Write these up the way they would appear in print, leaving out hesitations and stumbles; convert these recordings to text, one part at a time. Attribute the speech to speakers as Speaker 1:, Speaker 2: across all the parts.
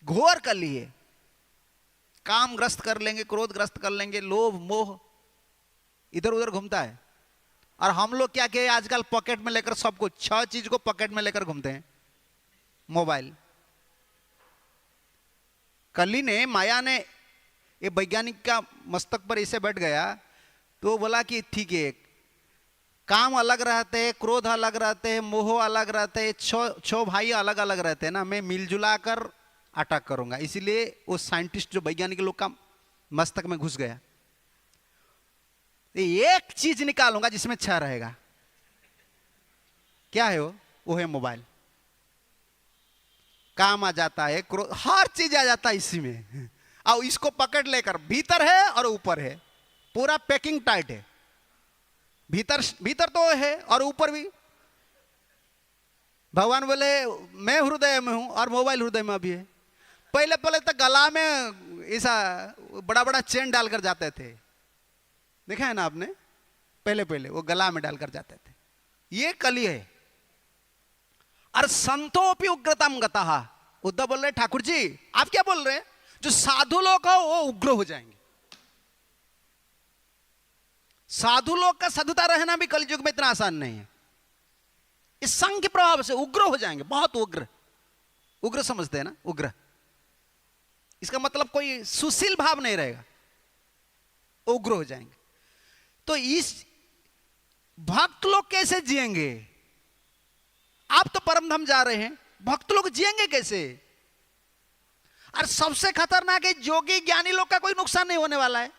Speaker 1: घोर कली है। काम ग्रस्त कर लेंगे, क्रोध ग्रस्त कर लेंगे, लोभ मोह इधर उधर घूमता है। और हम लोग क्या किए आजकल, पॉकेट में लेकर सब कुछ, 6 चीज को पॉकेट में लेकर घूमते हैं। मोबाइल, कली ने, माया ने, ये वैज्ञानिक का मस्तक पर इसे बैठ गया तो बोला कि ठीक है, काम अलग रहते हैं, क्रोध अलग रहते हैं, मोह अलग रहते हैं, 6 भाई अलग अलग रहते हैं ना, मैं मिलजुला कर अटैक करूंगा। इसीलिए वो साइंटिस्ट जो वैज्ञानिक लोग का मस्तक में घुस गया, एक चीज निकालूंगा जिसमें 6 रहेगा। क्या है वो है मोबाइल। काम आ जाता है, क्रोध, हर चीज आ जाता है इसी में। और इसको पकड़ लेकर, भीतर है और ऊपर है, पूरा पैकिंग टाइट है। भीतर तो है और ऊपर भी। भगवान बोले मैं हृदय में हूं और मोबाइल हृदय में भी है। पहले तो गला में ऐसा बड़ा बड़ा चेन डालकर जाते थे, देखा है ना आपने, पहले वो गला में डालकर जाते थे। ये कली है। और संतोपि उग्रतम गतः। उद्धव बोल रहे ठाकुर जी आप क्या बोल रहे हैं, जो साधु लोग हो वो उग्र हो जाएंगे। साधु लोग का साधुता रहना भी कलयुग में इतना आसान नहीं है। इस संघ के प्रभाव से उग्र हो जाएंगे, बहुत उग्र। उग्र समझते हैं ना, उग्र, इसका मतलब कोई सुशील भाव नहीं रहेगा, उग्र हो जाएंगे। तो इस भक्त लोग कैसे जिएंगे? आप तो परम धाम जा रहे हैं, भक्त लोग जिएंगे कैसे? और सबसे खतरनाक है, जोगी ज्ञानी लोग का कोई नुकसान नहीं होने वाला है।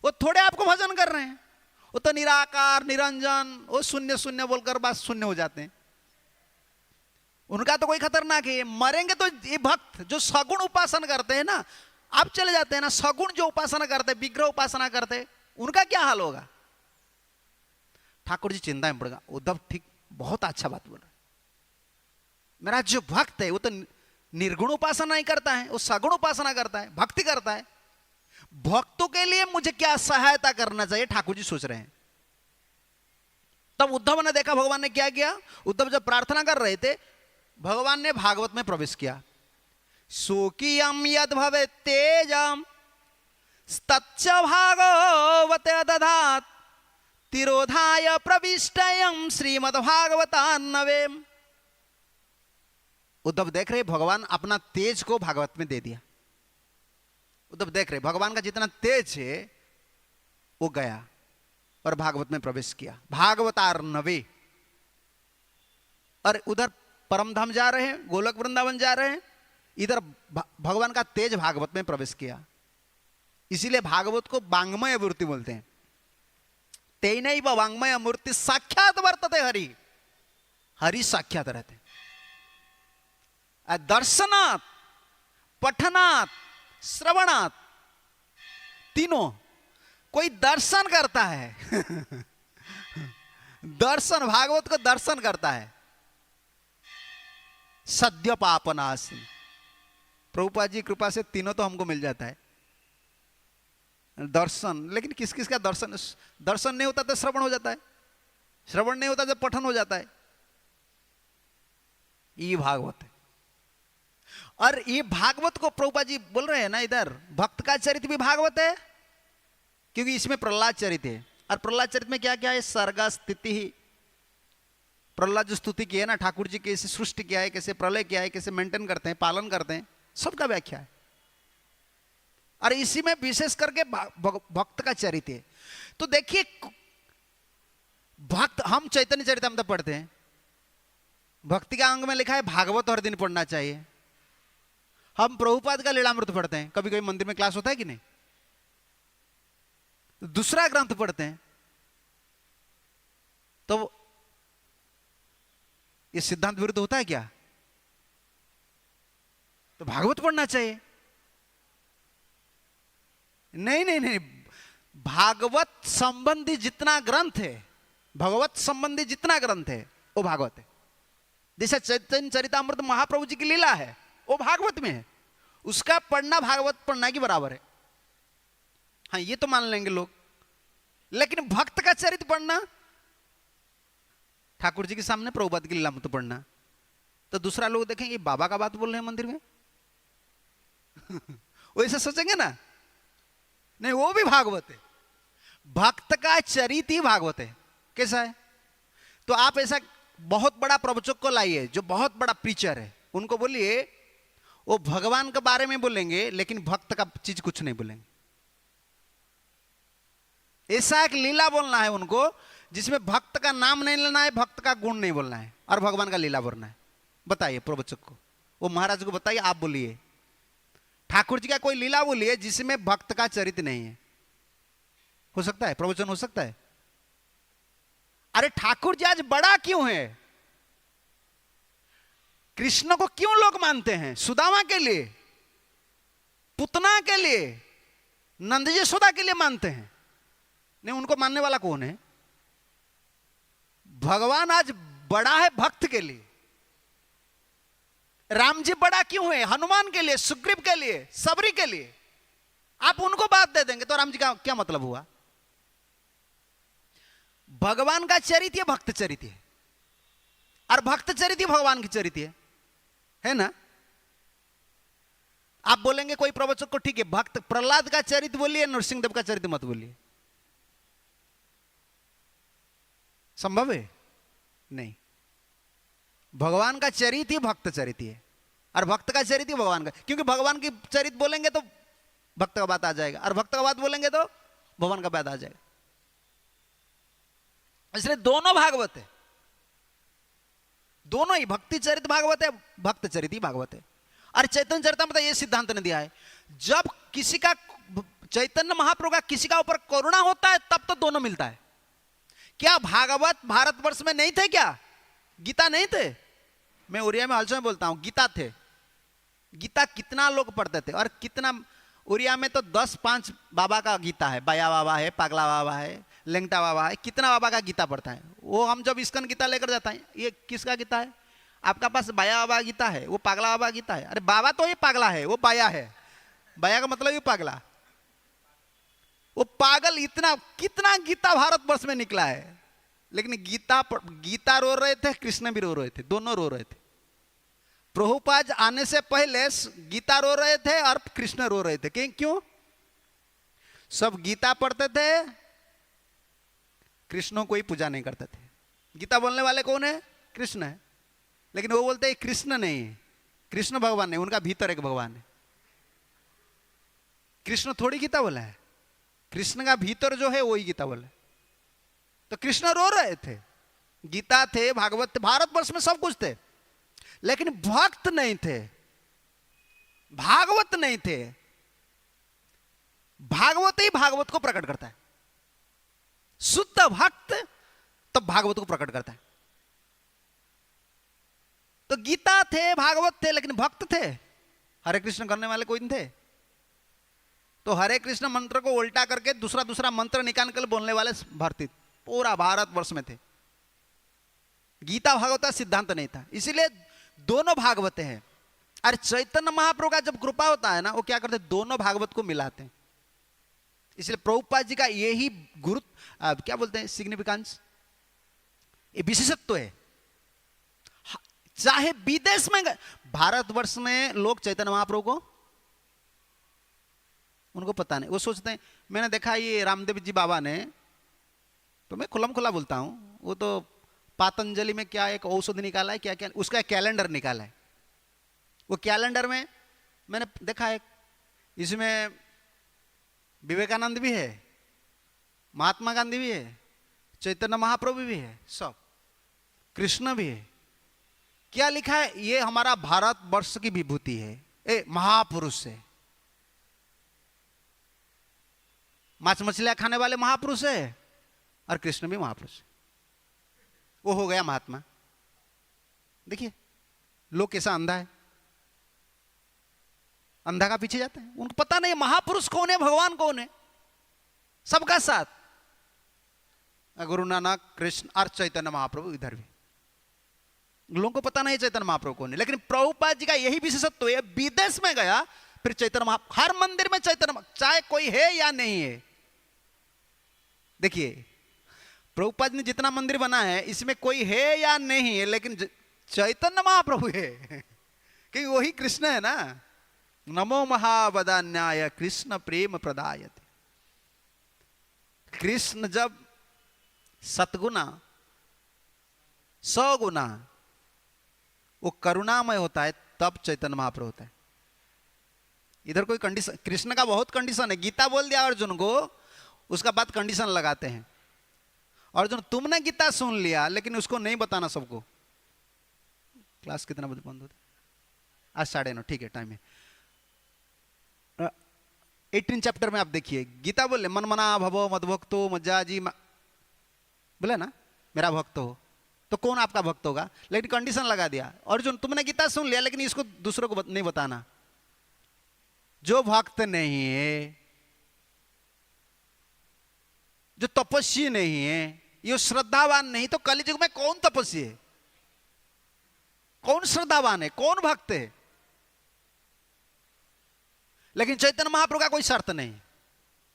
Speaker 1: वो थोड़े आपको भजन कर रहे हैं, वो तो निराकार निरंजन, वो शून्य शून्य बोलकर बस शून्य हो जाते हैं। उनका तो कोई खतरनाक है। मरेंगे तो ये भक्त जो सगुण उपासना करते हैं ना, आप चले जाते हैं ना, सगुण जो उपासना करते हैं, विग्रह उपासना करते हैं, उनका क्या हाल होगा? ठाकुर जी चिंता में पड़ गया। उद्धव ठीक, बहुत अच्छा बात बोल रहा है। मेरा जो भक्त है वो तो निर्गुण उपासना नहीं करता है, वो सगुण उपासना करता है, भक्ति करता है। भक्तों के लिए मुझे क्या सहायता करना चाहिए, ठाकुर जी सोच रहे हैं। तब उद्धव ने देखा भगवान ने क्या किया। उद्धव जब प्रार्थना कर रहे थे, भगवान ने भागवत में प्रवेश किया। सोकियम यद भवे तेजम तच्च भागवते दधात तिरोधाय प्रविष्टयम श्रीमद्भागवतान्नवेम। उद्धव देख रहे भगवान अपना तेज को भागवत में दे दिया। उद्धव देख रहे भगवान का जितना तेज है वो गया और भागवत में प्रवेश किया, भागवतार्णवे। और उधर परमधाम जा रहे हैं, गोलक वृंदावन जा रहे हैं, इधर भगवान का तेज भागवत में प्रवेश किया। इसीलिए भागवत को वांग्मय मूर्ति बोलते हैं। तेनैव वांग्मय मूर्ति साक्षात वर्तते हरि, हरि साक्षात रहते। दर्शनात्, पठनात्, श्रवणात्, तीनों। कोई दर्शन करता है दर्शन, भागवत को दर्शन करता है। सद्य पापनाश, प्रभुपाद जी कृपा से तीनों तो हमको मिल जाता है। दर्शन, लेकिन किस किस का दर्शन? दर्शन नहीं होता तो श्रवण हो जाता है, श्रवण नहीं होता तो पठन हो जाता है। ये भागवत है। और ये भागवत को प्रभुपाद जी बोल रहे हैं ना, इधर भक्त का चरित्र भी भागवत है, क्योंकि इसमें प्रहलाद चरित्र है। और प्रहलाद चरित्र में क्या क्या है? सर्ग स्थिति ही। प्रहलाद जो स्तुति की है ना, ठाकुर जी कैसे सृष्टि किया है, कैसे प्रलय किया है, कैसे मेंटेन करते हैं, पालन करते हैं, सबका व्याख्या है। और इसी में विशेष करके भक्त का चरित्र है। तो देखिए भक्त, हम चैतन्य चरितामृत पढ़ते हैं, भक्ति का अंग में लिखा है भागवत हर दिन पढ़ना चाहिए। हम प्रभुपाद का लीलामृत पढ़ते हैं, कभी कभी मंदिर में क्लास होता है कि नहीं, दूसरा ग्रंथ पढ़ते हैं, तो ये सिद्धांत विरुद्ध होता है क्या? तो भागवत पढ़ना चाहिए। नहीं नहीं नहीं, भागवत संबंधी जितना ग्रंथ है, भगवत संबंधी जितना ग्रंथ है वो भागवत है। जैसे चैतन्य चरितामृत महाप्रभु जी की लीला है, वो भागवत में है, उसका पढ़ना भागवत पढ़ना के बराबर है। हाँ ये तो मान लेंगे लोग, लेकिन भक्त का चरित्र पढ़ना, ठाकुर जी के सामने प्रभुपाद की लीला मत पढ़ना, तो दूसरा लोग देखेंगे बाबा का बात बोल रहे हैं मंदिर में, वैसे सोचेंगे ना, नहीं वो भी भागवत है। भक्त का चरित ही भागवत है। कैसा है? तो आप ऐसा बहुत बड़ा प्रवचक को लाइए जो बहुत बड़ा प्रीचर है, उनको बोलिए वो भगवान के बारे में बोलेंगे लेकिन भक्त का चीज कुछ नहीं बोलेंगे। ऐसा एक लीला बोलना है उनको जिसमें भक्त का नाम नहीं लेना है, भक्त का गुण नहीं बोलना है, और भगवान का लीला बोलना है। बताइए प्रवचक को, वो महाराज को बताइए, आप बोलिए ठाकुर जी का कोई लीला बोलिए जिसमें भक्त का चरित्र नहीं है। हो सकता है प्रवचन हो सकता है? अरे ठाकुर जी आज बड़ा क्यों है? कृष्ण को क्यों लोग मानते हैं? सुदामा के लिए, पुतना के लिए, नंद यशोदा के लिए मानते हैं। नहीं, उनको मानने वाला कौन है? भगवान आज बड़ा है भक्त के लिए। राम जी बड़ा क्यों है? हनुमान के लिए, सुग्रीव के लिए, सबरी के लिए। आप उनको बात दे देंगे तो राम जी का क्या मतलब हुआ? भगवान का चरित्र भक्त चरित्र है, और भक्त चरित्र भगवान की चरित्र है ना। आप बोलेंगे कोई प्रवचक को, ठीक है भक्त प्रहलाद का चरित्र बोलिए, नरसिंहदेव का चरित्र मत बोलिए। संभव है? नहीं। भगवान का चरित्र ही भक्त चरित्र है, और भक्त का चरित्र भगवान का, क्योंकि भगवान की चरित्र बोलेंगे तो भक्त का बात आ जाएगा, और भक्त का बात बोलेंगे तो भगवान का बात आ जाएगा। इसलिए दोनों भागवत है, दोनों ही, भक्ति चरित्र भागवत है, भक्त चरित्र भागवत है। और चैतन्य चरितामृत ये सिद्धांत ने दिया है, जब किसी का, चैतन्य महाप्रभु का किसी का ऊपर करुणा होता है तब तो दोनों मिलता है। क्या भागवत भारतवर्ष में नहीं थे? क्या गीता नहीं थे? मैं उड़िया में हलचल में बोलता हूं, गीता थे। गीता कितना लोग पढ़ते थे, और कितना, उड़िया में तो 10-5 बाबा का गीता है। बाया बाबा है, पागला बाबा है, लेंगटा बाबा है, कितना बाबा का गीता पढ़ता है। वो हम जब इस्कन गीता लेकर जाता है, ये किसका गीता है? आपका पास बाया बाबा गीता है, वो पागला बाबा गीता है। अरे बाबा तो ये पागला है, वो बाया है। बाया का मतलब ये पागला, वो पागल। इतना कितना गीता भारतवर्ष में निकला है, लेकिन गीता रो रहे थे, कृष्ण भी रो रहे थे, दोनों रो रहे थे। प्रभुपाद आने से पहले गीता रो रहे थे और कृष्ण रो रहे थे। क्यों? सब गीता पढ़ते थे, कृष्णों को ही पूजा नहीं करते थे। गीता बोलने वाले कौन है? कृष्ण है, लेकिन वो बोलते हैं कृष्ण नहीं है, कृष्ण भगवान नहीं, उनका भीतर एक भगवान है। कृष्ण थोड़ी गीता बोला है, कृष्ण का भीतर जो है वही गीता बोला है। तो कृष्ण रो रहे थे, गीता थे, भागवत थे, भारतवर्ष में सब कुछ थे, लेकिन भक्त नहीं थे, भागवत नहीं थे। भागवत ही भागवत को प्रकट करता है। शुद्ध भक्त तब भागवत को प्रकट करता है। तो गीता थे, भागवत थे, लेकिन भक्त थे। हरे कृष्ण करने वाले कोई नहीं थे। तो हरे कृष्ण मंत्र को उल्टा करके दूसरा दूसरा मंत्र निकाल कर बोलने वाले भारतीय पूरा भारतवर्ष में थे। गीता भागवत का सिद्धांत नहीं था, इसीलिए दोनों भागवत हैं। और चैतन्य महाप्रभु का जब कृपा होता है ना, वो क्या करते हैं? दोनों भागवत को मिलाते हैं। इसलिए प्रभुपाद जी का यही गुरु, क्या बोलते हैं, सिग्निफिकेंस, ये विशेषत्व है। चाहे विदेश में, भारतवर्ष में लोग चैतन्य महाप्रभु को, उनको पता नहीं, वो सोचते हैं। मैंने देखा ये रामदेव जी बाबा ने, तो मैं खुल्लम खुला बोलता हूं, वो तो पातंजलि में क्या एक औषधि निकाला है, क्या क्या उसका कैलेंडर निकाला है। वो कैलेंडर में मैंने देखा है, इसमें विवेकानंद भी है, महात्मा गांधी भी है, चैतन्य महाप्रभु भी है, सब, कृष्ण भी है। क्या लिखा है? ये हमारा भारतवर्ष की विभूति है, ए महापुरुष है। मांस मछलियां खाने वाले महापुरुष है, और कृष्ण भी महापुरुष है। वो हो गया महात्मा। देखिए लोग कैसा अंधा है, अंधा का पीछे जाता है, उनको पता नहीं महापुरुष कौन है, भगवान कौन है। सबका साथ गुरु नानक, कृष्ण और चैतन्य महाप्रभु, इधर भी लोगों को पता नहीं चैतन्य महाप्रभु कौन है। लेकिन प्रभुपाद जी का यही विशेषत्व है, विदेश में गया फिर चैतन्य महाप्रभु, हर मंदिर में चैतन्य, चाहे कोई है या नहीं है। देखिए प्रभुपाद ने जितना मंदिर बना है, इसमें कोई है या नहीं है, लेकिन चैतन्य महाप्रभु है, क्योंकि वही कृष्ण है ना। नमो महावदान्याय कृष्ण प्रेम प्रदायते। कृष्ण जब सतगुना सगुना वो करुणामय होता है तब चैतन्य महाप्रभु होता है। इधर कोई कंडीशन, कृष्ण का बहुत कंडीशन है। गीता बोल दिया अर्जुन को, उसका बाद कंडीशन लगाते हैं। अर्जुन तुमने गीता सुन लिया लेकिन उसको नहीं बताना सबको। क्लास कितना बजे बंद होता है? आज 9:30, ठीक है, टाइम है। 18 चैप्टर में आप देखिए गीता बोले मन मना भवो मदभक्तो मज्जाजी बोले ना मेरा भक्त हो, तो कौन आपका भक्त होगा? लेकिन कंडीशन लगा दिया, अर्जुन तुमने गीता सुन लिया लेकिन इसको दूसरों को नहीं बताना। जो भक्त नहीं है, जो तपस्वी नहीं है, ये श्रद्धावान नहीं, तो कलियुग में कौन तपस्वी है, कौन श्रद्धावान है, कौन भक्त है? लेकिन चैतन्य महाप्रभु का कोई शर्त नहीं।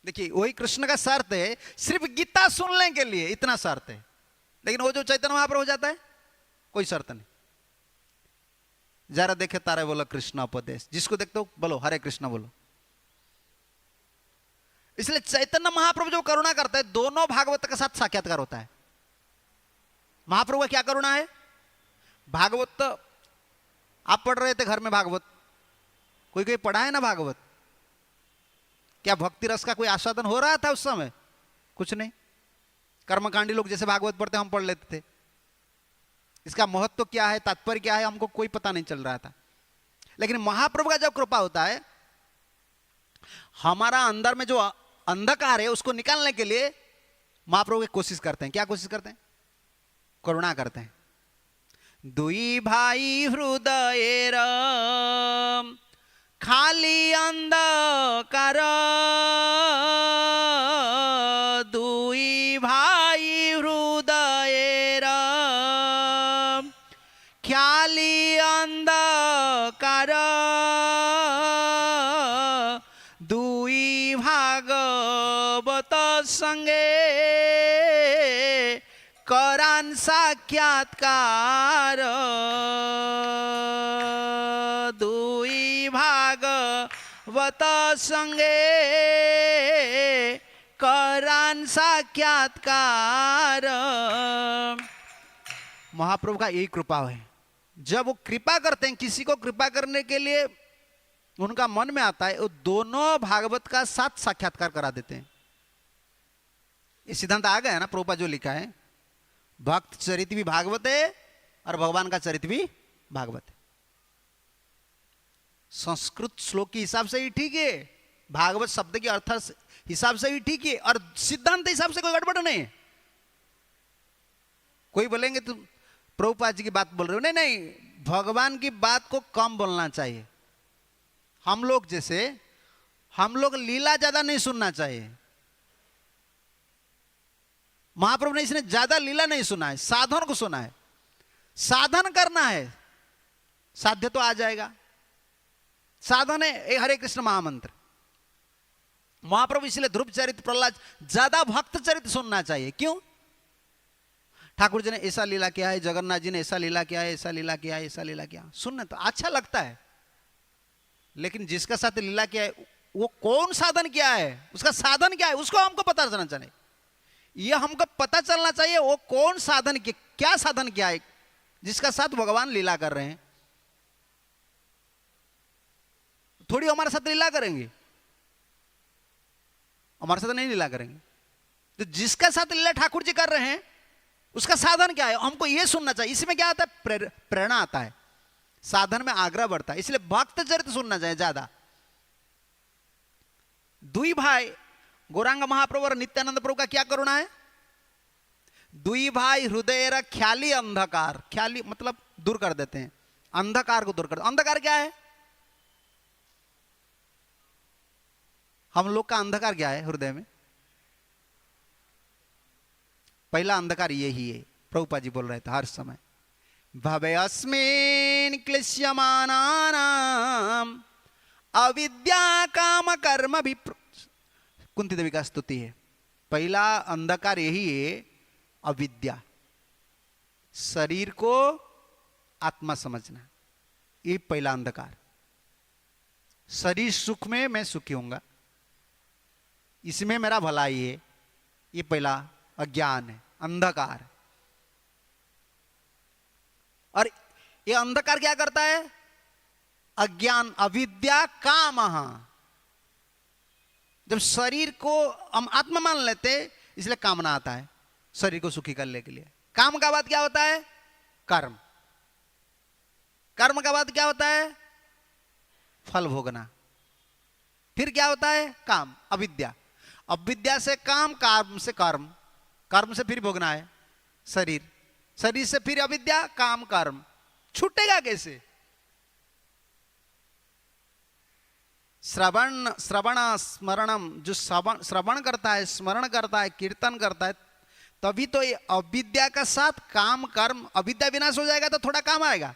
Speaker 1: देखिए वही कृष्ण का शर्त है, सिर्फ गीता सुनने के लिए इतना शर्त है। लेकिन वो जो चैतन्य महाप्रभु हो जाता है कोई शर्त नहीं। जरा देखे तारे बोलो कृष्ण उपदेश, जिसको देखते हो बोलो हरे कृष्ण बोलो। इसलिए चैतन्य महाप्रभु जो करुणा करते हैं, दोनों भागवत के साथ साक्षात्कार होता है। महाप्रभु का क्या करुणा है? भागवत आप पढ़ रहे थे घर में, भागवत कोई कोई पढ़ा है ना भागवत? क्या भक्ति रस का कोई आस्वादन हो रहा था उस समय? कुछ नहीं। कर्मकांडी लोग जैसे भागवत पढ़ते हम पढ़ लेते थे। इसका महत्व क्या है, तात्पर्य क्या है, हमको कोई पता नहीं चल रहा था। लेकिन महाप्रभु का जब कृपा होता है, हमारा अंदर में जो अंधकार है उसको निकालने के लिए महाप्रभु की कोशिश करते हैं। क्या कोशिश करते हैं? करुणा करते हैं। दुई भाई हृदय खाली अंधकार, दुई भाई हृदय खाली अंधकार, दुई भागवत संगे करान साक्षात्कार, दुई भागवत संगे करान साक्षात्कार। महाप्रभु का यही कृपा है। जब वो कृपा करते हैं, किसी को कृपा करने के लिए उनका मन में आता है, वो दोनों भागवत का साथ साक्षात्कार करा देते हैं। ये सिद्धांत आ गया है ना प्रभुपाद जो लिखा है, भक्त चरित्र भी भागवत है और भगवान का चरित्र भी भागवत है। संस्कृत श्लोक के हिसाब से ही ठीक है, भागवत शब्द के अर्थ हिसाब से भी ठीक है, और सिद्धांत हिसाब से कोई गड़बड़ नहीं है। कोई बोलेंगे तुम प्रभुपाद जी की बात बोल रहे हो, नहीं नहीं, भगवान की बात को कम बोलना चाहिए। हम लोग जैसे, हम लोग लीला ज्यादा नहीं सुनना चाहिए। महाप्रभु ने इसने ज्यादा लीला नहीं सुना है, साधन को सुना है। साधन करना है, साध्य तो आ जाएगा। साधन है हरे कृष्ण महामंत्र। महाप्रभु इसलिए ध्रुव चरित्र, प्रहलाद, ज्यादा भक्त चरित्र सुनना चाहिए। क्यों? ठाकुर जी ने ऐसा लीला किया है, जगन्नाथ जी ने ऐसा लीला किया है, ऐसा लीला किया है, ऐसा लीला किया, सुनने तो अच्छा लगता है। लेकिन जिसका साथ लीला किया है वो कौन साधन किया है, उसका साधन क्या है, उसको हमको पता चलना चाहिए। ये हमको पता चलना चाहिए वो कौन साधन किया, क्या साधन किया है जिसका साथ भगवान लीला कर रहे हैं। थोड़ी हमारे साथ लीला करेंगे, हमारे साथ नहीं लीला करेंगे। तो जिसका साथ लीला ठाकुर जी कर रहे हैं उसका साधन क्या है, हमको यह सुनना चाहिए। इसमें क्या आता है? प्रेरणा आता है, साधन में आग्रह बढ़ता है। इसलिए भक्त चरित्र सुनना चाहिए ज्यादा। दुई भाई गौरांग महाप्रभु और नित्यानंद प्रभु का क्या करुणा है? दुई भाई हृदय ख्याली अंधकार, ख्याली मतलब दूर कर देते हैं, अंधकार को दूर कर। अंधकार क्या है? हम लोग का अंधकार क्या है हृदय में? पहला अंधकार यही है। प्रभुपाद जी बोल रहे थे हर समय, भवयस्मिन् क्लिश्यमानानाम् अविद्या काम कर्म भी। कुंती देवी का स्तुति है। पहला अंधकार यही है, अविद्या, शरीर को आत्मा समझना, ये पहला अंधकार। शरीर सुख में मैं सुखी होऊंगा, इसमें मेरा भलाई है। ये पहला अज्ञान है, अंधकार है। और ये अंधकार क्या करता है? अज्ञान, अविद्या, काम। जब शरीर को हम आत्मा मान लेते, इसलिए कामना आता है शरीर को सुखी करने के लिए। काम का बाद क्या होता है? कर्म। कर्म का बाद क्या होता है? फल भोगना। फिर क्या होता है? काम, अविद्या। अविद्या से काम, काम से कर्म, कर्म से फिर भोगना है शरीर, शरीर से फिर अविद्या, काम, कर्म। छूटेगा कैसे? श्रवण, स्मरणम, जो श्रवण करता है, स्मरण करता है, कीर्तन करता है, तभी तो ये अविद्या का साथ काम, कर्म। अविद्या विनाश हो जाएगा तो थोड़ा काम आएगा।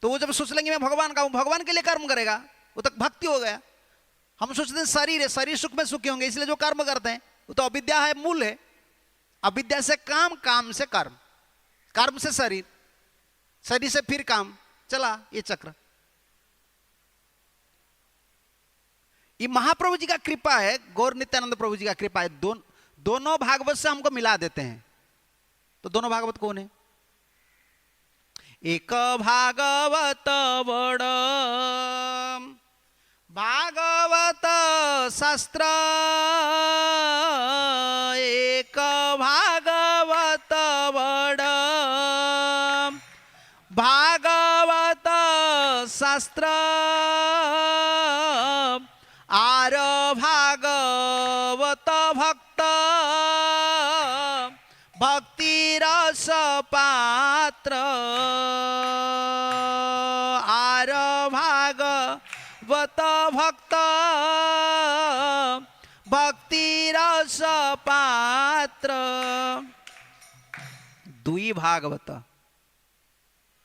Speaker 1: तो वो जब सोच लेंगे मैं भगवान का हूं, भगवान के लिए कर्म करेगा, वो तक भक्ति हो गया। हम सोचते हैं शरीर है, शरीर सुख में सुखी होंगे, इसलिए जो कर्म करते हैं वो तो अविद्या है, मूल है। अविद्या से काम, काम से कर्म, कर्म से शरीर, शरीर से फिर काम, चला ये चक्र। ये महाप्रभु जी का कृपा है, गौर नित्यानंद प्रभु जी का कृपा है। दोनों भागवत से हमको मिला देते हैं। तो दोनों भागवत कौन है? एक भागवत बड़ भागवत शास्त्र, एक भागवत बड़ भागवत शास्त्र, आर भागवत भक्त, भक्ति रस पात्र, आर भागवत भक्त, भक्ति रस पात्र। दुई भागवत,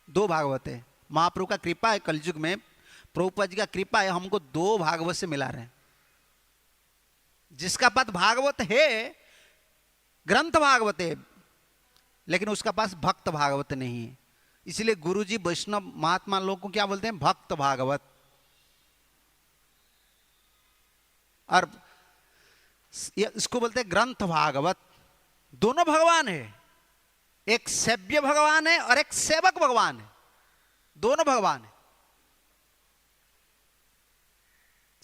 Speaker 1: दो भागवत है। महाप्रभु का कृपा है, कलयुग में प्रभुपाद जी का कृपा है, हमको दो भागवत से मिला रहे। जिसका पास भागवत है, ग्रंथ भागवत है, लेकिन उसका पास भक्त भागवत नहीं है। इसलिए गुरुजी वैष्णव महात्मा लोग को क्या बोलते हैं? भक्त भागवत। और इसको बोलते हैं ग्रंथ भागवत। दोनों भगवान है, एक सेव्य भगवान है और एक सेवक भगवान है। दोनों भगवान है।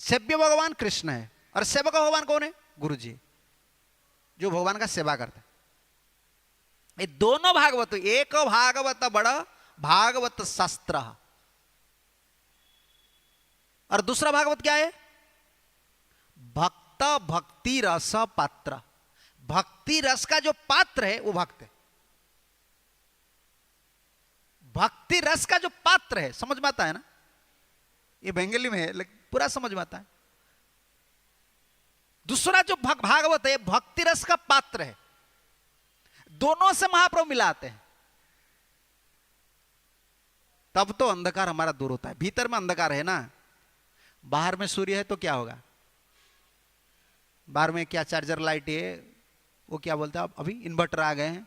Speaker 1: सेव्य भगवान कृष्ण है और सेवक भगवान कौन है? गुरु जी, जो भगवान का सेवा करते हैं। ये दोनों भागवत, एक भागवत बड़ भागवत शास्त्र, और दूसरा भागवत क्या है? भक्त भक्ति रस पात्र। भक्ति रस का जो पात्र है वो भक्त है। भक्ति रस का जो पात्र है, समझ में आता है ना? ये बंगाली में है लेकिन पूरा समझ में आता है। दूसरा जो भागवत है भक्ति रस का पात्र है। दोनों से महाप्रभु मिलाते हैं, तब तो अंधकार हमारा दूर होता है। भीतर में अंधकार है ना, बाहर में सूर्य है तो क्या होगा? बाहर में क्या चार्जर लाइट है, वो क्या बोलते हैं, अभी इन्वर्टर आ गए हैं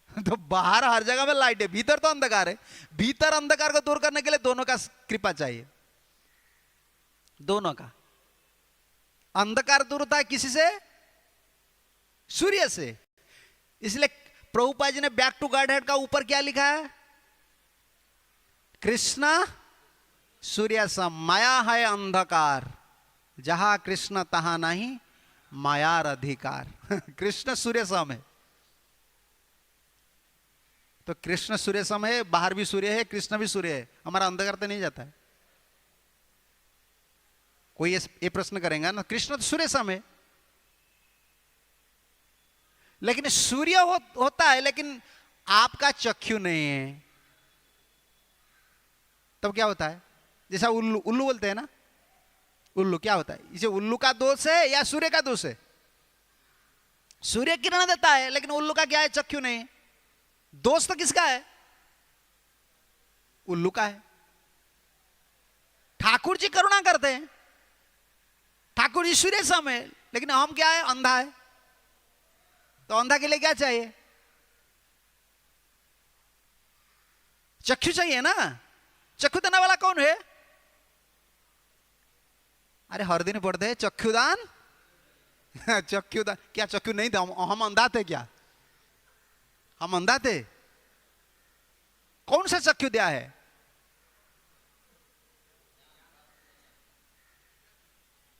Speaker 1: तो बाहर हर जगह में लाइट है, भीतर तो अंधकार है। भीतर अंधकार को दूर करने के लिए दोनों का कृपा चाहिए। दोनों का अंधकार दूर होता है किसी से? सूर्य से। इसलिए प्रभुपाद जी ने बैक टू गॉड हेड का ऊपर क्या लिखा है? कृष्ण सूर्य सम, माया है अंधकार, जहां कृष्ण तहां नहीं मायार अधिकार। कृष्ण सूर्य सम है, तो कृष्ण सूर्य सम है, बाहर भी सूर्य है, कृष्ण भी सूर्य है, हमारा अंधकार तो नहीं जाता है। कोई ये प्रश्न करेगा ना, कृष्ण तो सूर्य सम है, लेकिन सूर्य होता है लेकिन आपका चक्षु नहीं है, तब क्या होता है? जैसा उल्लू, उल्लू बोलते हैं ना, उल्लू क्या होता है? इसे उल्लू का दोष है या सूर्य का दोष है? सूर्य किरण देता है लेकिन उल्लू का क्या है? चक्षु नहीं। दोष तो किसका है? उल्लू का है। ठाकुर जी करुणा करते हैं, ठाकुर जी सूर्य सम है, लेकिन हम क्या है? अंधा है। तो अंधा के लिए क्या चाहिए? चक्षु चाहिए ना। चक्षु देने वाला कौन है? अरे हर दिन पढ़ते हैं चक्षुदान चक्षुदान। क्या चक्षु नहीं था? हम अंधा थे क्या? हम अंधा थे? कौन सा चक्षु दिया है?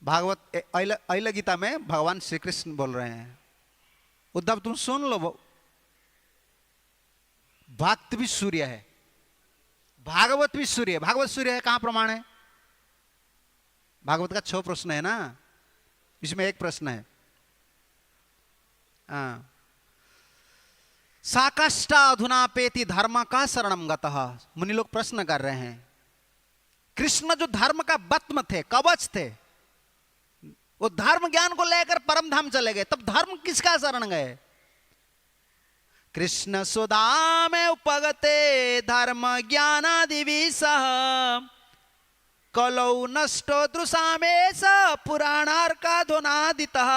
Speaker 1: भागवत अहिल गीता में भगवान श्री कृष्ण बोल रहे हैं, उद्धव तुम सुन लो, भक्त भी सूर्य है, भागवत भी सूर्य है। भागवत सूर्य है, कहां प्रमाण है? भागवत का 6 प्रश्न है ना, इसमें एक प्रश्न है। साकाष्ठा अधुनापेति धर्म का शरणम गतः। मुनि लोग प्रश्न कर रहे हैं, कृष्ण जो धर्म का बत्म थे, कवच थे, वो धर्म ज्ञान को लेकर परम धाम चले गए, तब धर्म किसका शरण गए? कृष्ण सुधा में उपगते धर्म ज्ञानादि विसह कलौ नष्टो दृशामेश पुराणार्का ध्वनादितः।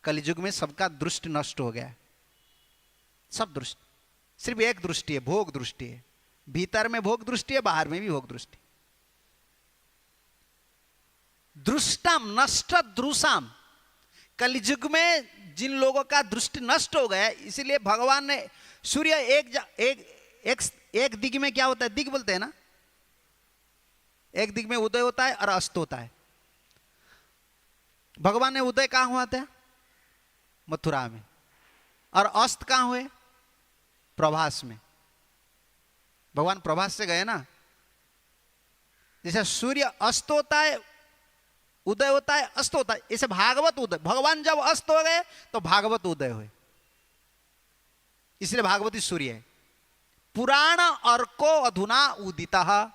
Speaker 1: कलियुग में सबका दृष्टि नष्ट हो गया, सब दृष्टि, सिर्फ एक दृष्टि है, भोग दृष्टि है। भीतर में भोग दृष्टि है, बाहर में भी भोग दृष्टि। दृष्टम नष्ट दृशाम, कलियुग में जिन लोगों का दृष्टि नष्ट हो गया, इसीलिए भगवान ने सूर्य एक दिग में क्या होता है? दिग बोलते हैं ना, एक दिग में उदय होता है और अस्त होता है। भगवान ने उदय कहां हुआ था? मथुरा में। और अस्त कहां हुए? प्रभास में। भगवान प्रभास से गए ना। जैसे सूर्य अस्त होता है, उदय होता है, अस्त होता है, इसे भागवत उदय। भगवान जब अस्त हो गए तो भागवत उदय हुए, इसलिए भागवती सूर्य है। पुराण अर्को अधुना उदितः।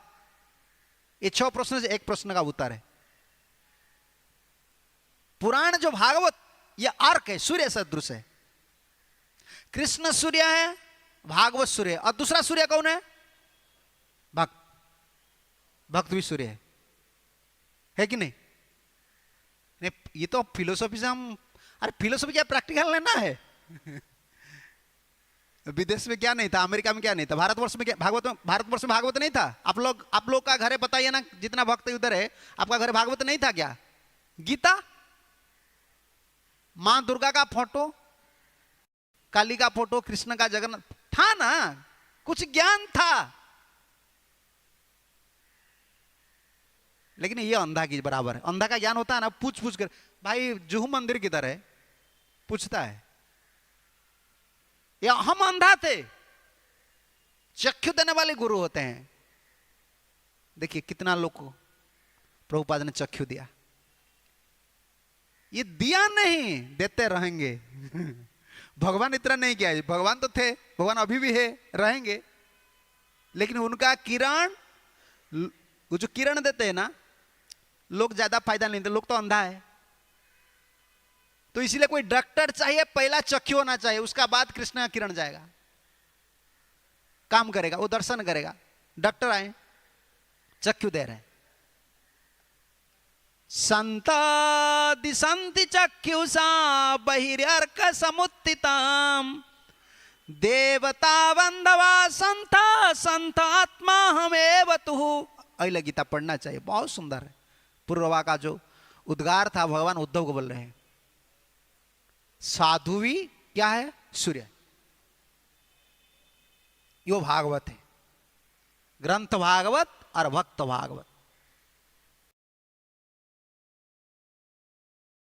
Speaker 1: ये 6 प्रश्न से एक प्रश्न का उत्तर है। पुराण जो भागवत, ये अर्क है, सूर्य सदृश है। कृष्ण सूर्य है, भागवत सूर्य है, और दूसरा सूर्य कौन है? भक्त। भक्त भी सूर्य है कि नहीं? नहीं, ये तो फिलोसॉफी से हम, अरे फिलोसॉफी क्या प्रैक्टिकल लेना है? विदेश में क्या नहीं था, अमेरिका में क्या नहीं था, भारतवर्ष में क्या, भारतवर्ष में भागवत नहीं था? आप लोग का घर है, बताइए ना, जितना भक्त उधर है, आपका घर भागवत नहीं था क्या? गीता, मां दुर्गा का फोटो, काली का फोटो, कृष्ण का, जगन्नाथ था ना, कुछ ज्ञान था। लेकिन ये अंधा की बराबर है। अंधा का ज्ञान होता है ना, पूछ पूछ कर, भाई जुहू मंदिर किधर है, पूछता है। या हम अंधा थे, चक्षु देने वाले गुरु होते हैं। देखिए कितना लोग को प्रभुपाद ने चक्षु दिया। ये दिया नहीं, देते रहेंगे। भगवान इतना नहीं किया, भगवान तो थे, भगवान अभी भी है, रहेंगे, लेकिन उनका किरण, वो जो किरण देते हैं ना, लोग ज्यादा फायदा नहीं देते, लोग तो अंधा है। तो इसीलिए कोई डॉक्टर चाहिए, पहला चक्षु होना चाहिए, उसका बाद कृष्ण का किरण जाएगा, काम करेगा, वो दर्शन करेगा। डॉक्टर आए, चक्षु दे रहे हैं। संता दिशंति चक्षुषा बहिर्यर्क समुत्थिताम देवता बंधवा संता संतात्मा हमेव तुहु। अहिल गीता पढ़ना चाहिए, बहुत सुंदर है। पूर्ववा का जो उद्गार था, भगवान उद्धव को बोल रहे हैं। साधुवी क्या है? सूर्य। यो भागवत है, ग्रंथ भागवत और भक्त भागवत।